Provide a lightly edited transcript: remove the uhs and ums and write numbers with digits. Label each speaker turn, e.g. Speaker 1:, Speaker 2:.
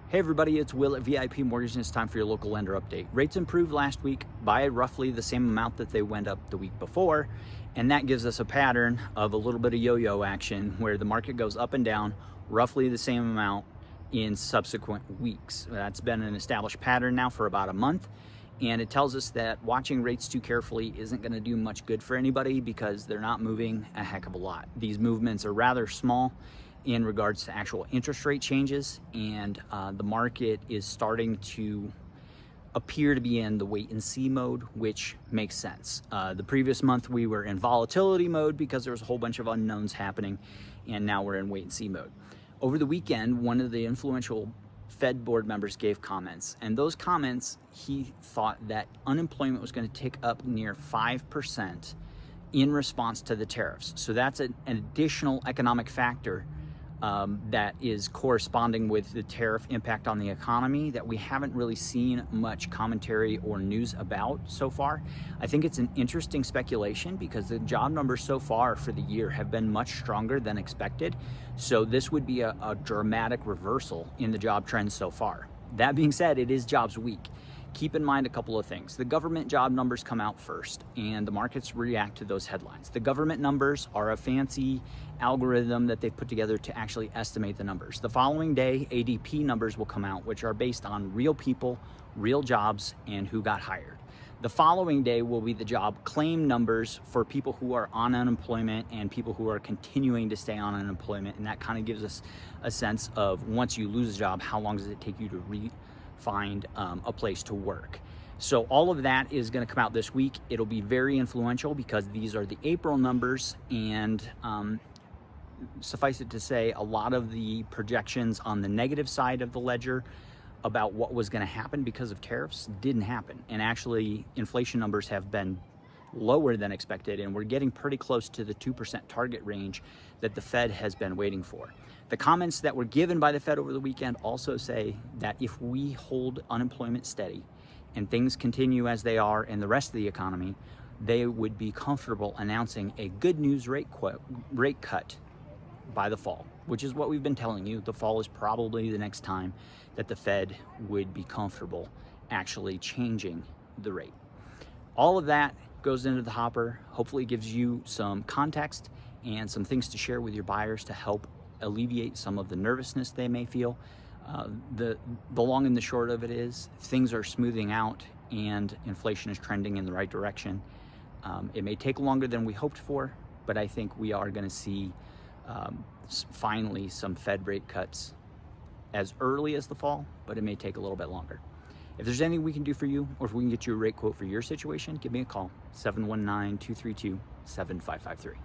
Speaker 1: Hey everybody, it's Will at VIP Mortgage, and it's time for your local lender update. Rates improved last week by roughly the same amount that they went up the week before, and that gives us a pattern of a little bit of yo-yo action where the market goes up and down roughly the same amount in subsequent weeks. That's been an established pattern now for about a month, and it tells us that watching rates too carefully isn't going to do much good for anybody because they're not moving a heck of a lot. These movements are rather small in regards to actual interest rate changes, and the market is starting to appear to be in the wait and see mode, which makes sense. The previous month we were in volatility mode because there was a whole bunch of unknowns happening, and now we're in wait and see mode. Over the weekend, one of the influential Fed board members gave comments, and those comments, he thought that unemployment was going to tick up near 5% in response to the tariffs. So that's an additional economic factor that is corresponding with the tariff impact on the economy that we haven't really seen much commentary or news about so far. I think it's an interesting speculation because the job numbers so far for the year have been much stronger than expected. So this would be a dramatic reversal in the job trends so far. That being said, it is jobs week. Keep in mind a couple of things. The government job numbers come out first, and the markets react to those headlines. The government numbers are a fancy algorithm that they've put together to actually estimate the numbers. The following day, ADP numbers will come out, which are based on real people, real jobs, and who got hired. The following day will be the job claim numbers for people who are on unemployment and people who are continuing to stay on unemployment, and that kind of gives us a sense of once you lose a job, how long does it take you to find a place to work. So all of that is going to come out this week. It'll be very influential because these are the April numbers, and suffice it to say, a lot of the projections on the negative side of the ledger about what was going to happen because of tariffs didn't happen, and actually inflation numbers have been lower than expected, and we're getting pretty close to the 2% target range that the Fed has been waiting for. The comments that were given by the Fed over the weekend also say that if we hold unemployment steady and things continue as they are in the rest of the economy, they would be comfortable announcing a good news rate cut by the fall, which is what we've been telling you. The fall is probably the next time that the Fed would be comfortable actually changing the rate. All of that goes into the hopper. Hopefully gives you some context and some things to share with your buyers to help alleviate some of the nervousness they may feel. The long and the short of it is things are smoothing out and inflation is trending in the right direction. It may take longer than we hoped for, but I think we are going to see finally some Fed rate cuts as early as the fall, but it may take a little bit longer. If there's anything we can do for you, or if we can get you a rate quote for your situation, give me a call, 719-232-7553.